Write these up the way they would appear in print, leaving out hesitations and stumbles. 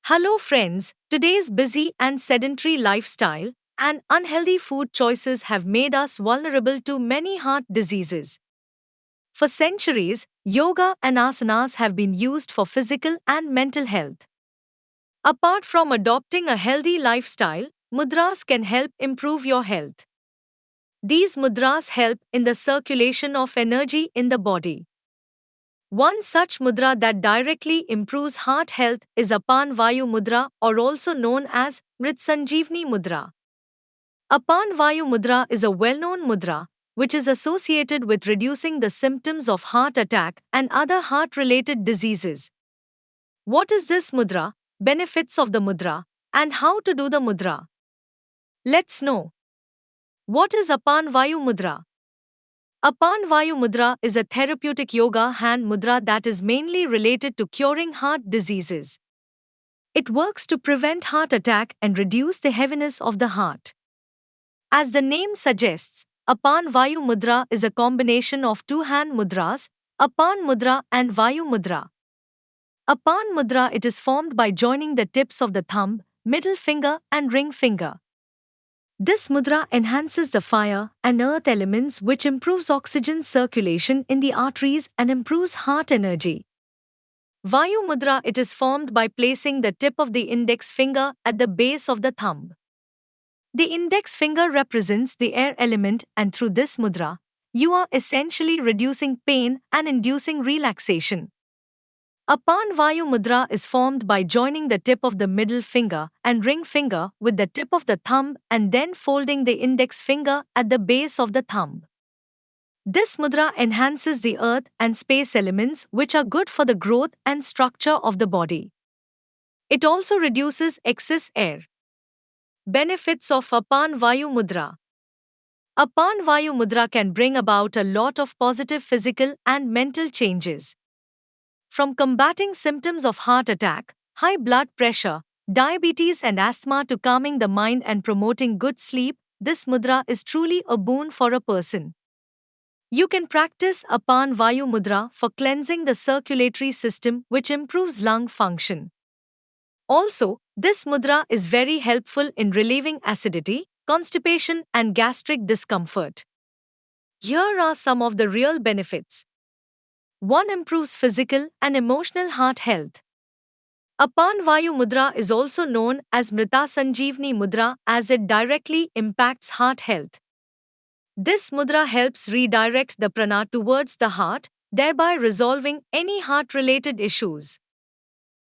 Hello, friends. Today's busy and sedentary lifestyle and unhealthy food choices have made us vulnerable to many heart diseases. For centuries, yoga and asanas have been used for physical and mental health. Apart from adopting a healthy lifestyle, mudras can help improve your health. These mudras help in the circulation of energy in the body. One such mudra that directly improves heart health is Apan Vayu Mudra, or also known as Mritsanjeevni Mudra. Apan Vayu Mudra is a well-known mudra which is associated with reducing the symptoms of heart attack and other heart-related diseases. What is this mudra, benefits of the mudra, and how to do the mudra? Let's know. What is Apan Vayu Mudra? Apan Vayu Mudra is a therapeutic yoga hand mudra that is mainly related to curing heart diseases. It works to prevent heart attack and reduce the heaviness of the heart. As the name suggests, Apan Vayu Mudra is a combination of two hand mudras, Apan Mudra and Vayu Mudra. Apan Mudra, it is formed by joining the tips of the thumb, middle finger and ring finger. This mudra enhances the fire and earth elements, which improves oxygen circulation in the arteries and improves heart energy. Vayu mudra, it is formed by placing the tip of the index finger at the base of the thumb. The index finger represents the air element, and through this mudra, you are essentially reducing pain and inducing relaxation. Apan Vayu Mudra is formed by joining the tip of the middle finger and ring finger with the tip of the thumb and then folding the index finger at the base of the thumb. This mudra enhances the earth and space elements, which are good for the growth and structure of the body. It also reduces excess air. Benefits of Apan Vayu Mudra. Apan Vayu Mudra can bring about a lot of positive physical and mental changes. From combating symptoms of heart attack, high blood pressure, diabetes and asthma to calming the mind and promoting good sleep, this mudra is truly a boon for a person. You can practice Apan Vayu Mudra for cleansing the circulatory system, which improves lung function. Also, this mudra is very helpful in relieving acidity, constipation and gastric discomfort. Here are some of the real benefits. 1. Improves physical and emotional heart health. Apan Vayu Mudra is also known as Mrita Sanjeevni Mudra as it directly impacts heart health. This mudra helps redirect the prana towards the heart, thereby resolving any heart-related issues.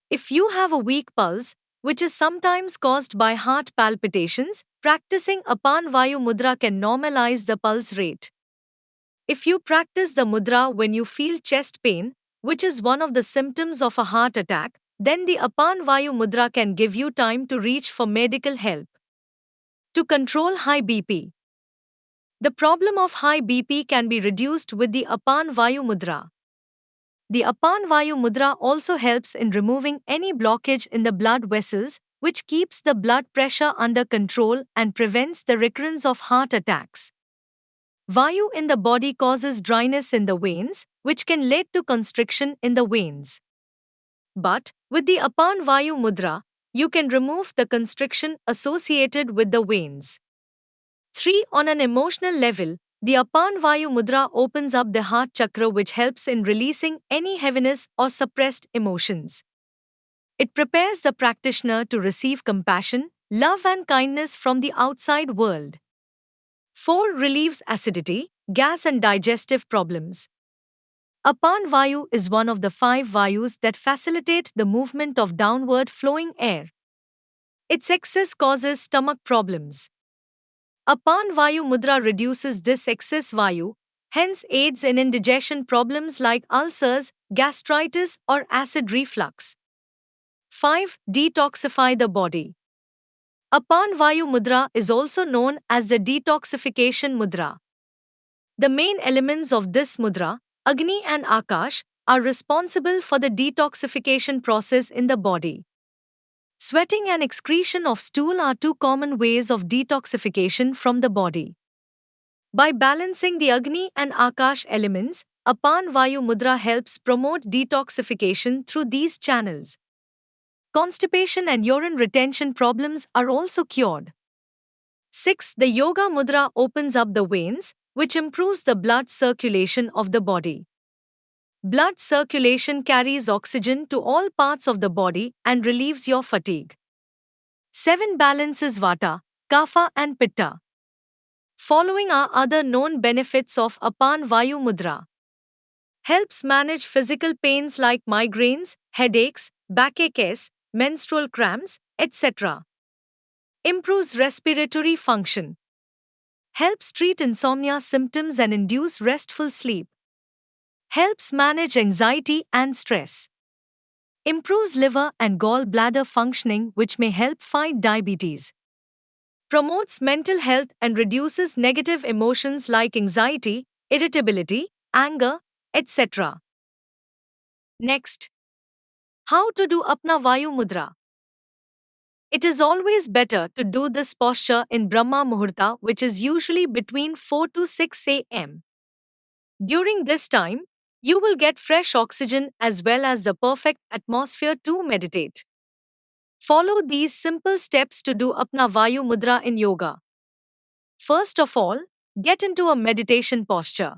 If you have a weak pulse, which is sometimes caused by heart palpitations, practicing Apan Vayu Mudra can normalize the pulse rate. If you practice the mudra when you feel chest pain, which is one of the symptoms of a heart attack, then the Apan Vayu Mudra can give you time to reach for medical help. To control high BP. The problem of high BP can be reduced with the Apan Vayu Mudra. The Apan Vayu Mudra also helps in removing any blockage in the blood vessels, which keeps the blood pressure under control and prevents the recurrence of heart attacks. Vayu in the body causes dryness in the veins, which can lead to constriction in the veins. But, with the Apan Vayu Mudra, you can remove the constriction associated with the veins. 3. On an emotional level, the Apan Vayu Mudra opens up the heart chakra, which helps in releasing any heaviness or suppressed emotions. It prepares the practitioner to receive compassion, love and kindness from the outside world. 4. Relieves acidity, gas and digestive problems. Apan Vayu is one of the 5 Vayus that facilitate the movement of downward flowing air. Its excess causes stomach problems. Apan Vayu Mudra reduces this excess Vayu, hence aids in indigestion problems like ulcers, gastritis or acid reflux. 5. Detoxify the body. Apan Vayu Mudra is also known as the detoxification mudra. The main elements of this mudra, Agni and Akash, are responsible for the detoxification process in the body. Sweating and excretion of stool are 2 common ways of detoxification from the body. By balancing the Agni and Akash elements, Apan Vayu Mudra helps promote detoxification through these channels. constipation and urine retention problems are also cured. 6. The Yoga Mudra opens up the veins, which improves the blood circulation of the body. Blood circulation carries oxygen to all parts of the body and relieves your fatigue. 7. Balances Vata, Kapha and Pitta. Following are other known benefits of Apan Vayu Mudra. Helps manage physical pains like migraines, headaches, backaches, menstrual cramps, etc. Improves respiratory function. Helps treat insomnia symptoms and induce restful sleep. Helps manage anxiety and stress. Improves liver and gallbladder functioning, which may help fight diabetes. Promotes mental health and reduces negative emotions like anxiety, irritability, anger, etc. Next, how to do Apna Vayu Mudra. It is always better to do this posture in Brahma Muhurta, which is usually between 4 to 6 am. During this time, you will get fresh oxygen as well as the perfect atmosphere to meditate. Follow these simple steps to do Apna Vayu Mudra in yoga. First of all, get into a meditation posture.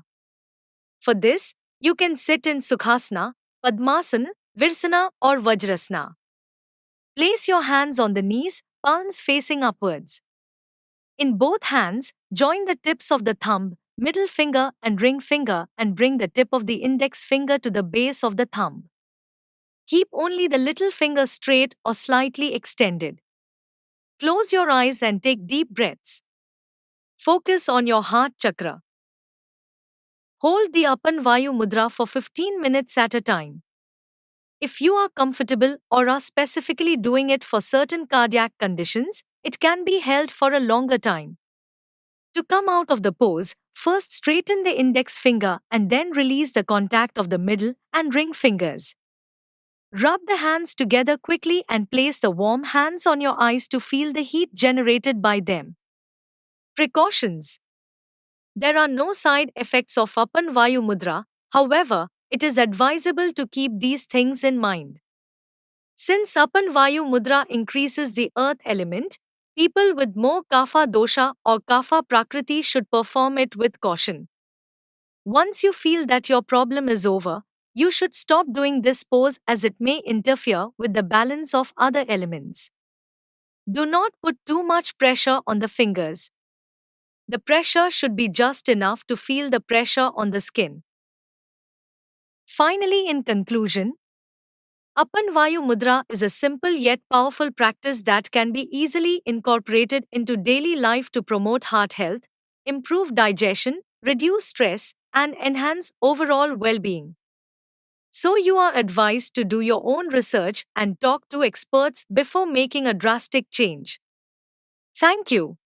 For this, you can sit in Sukhasana, Padmasana, Virsana, or Vajrasana. Place your hands on the knees, palms facing upwards. In both hands, join the tips of the thumb, middle finger, and ring finger and bring the tip of the index finger to the base of the thumb. Keep only the little finger straight or slightly extended. Close your eyes and take deep breaths. Focus on your heart chakra. Hold the Apan Vayu Mudra for 15 minutes at a time. If you are comfortable or are specifically doing it for certain cardiac conditions, it can be held for a longer time. To come out of the pose, first straighten the index finger and then release the contact of the middle and ring fingers. Rub the hands together quickly and place the warm hands on your eyes to feel the heat generated by them. Precautions. There are no side effects of Apan Vayu Mudra, however, it is advisable to keep these things in mind. Since Apan Vayu Mudra increases the earth element, people with more Kapha dosha or Kapha prakriti should perform it with caution. Once you feel that your problem is over, you should stop doing this pose as it may interfere with the balance of other elements. Do not put too much pressure on the fingers. The pressure should be just enough to feel the pressure on the skin. Finally, in conclusion, Apan Vayu Mudra is a simple yet powerful practice that can be easily incorporated into daily life to promote heart health, improve digestion, reduce stress, and enhance overall well-being. So you are advised to do your own research and talk to experts before making a drastic change. Thank you.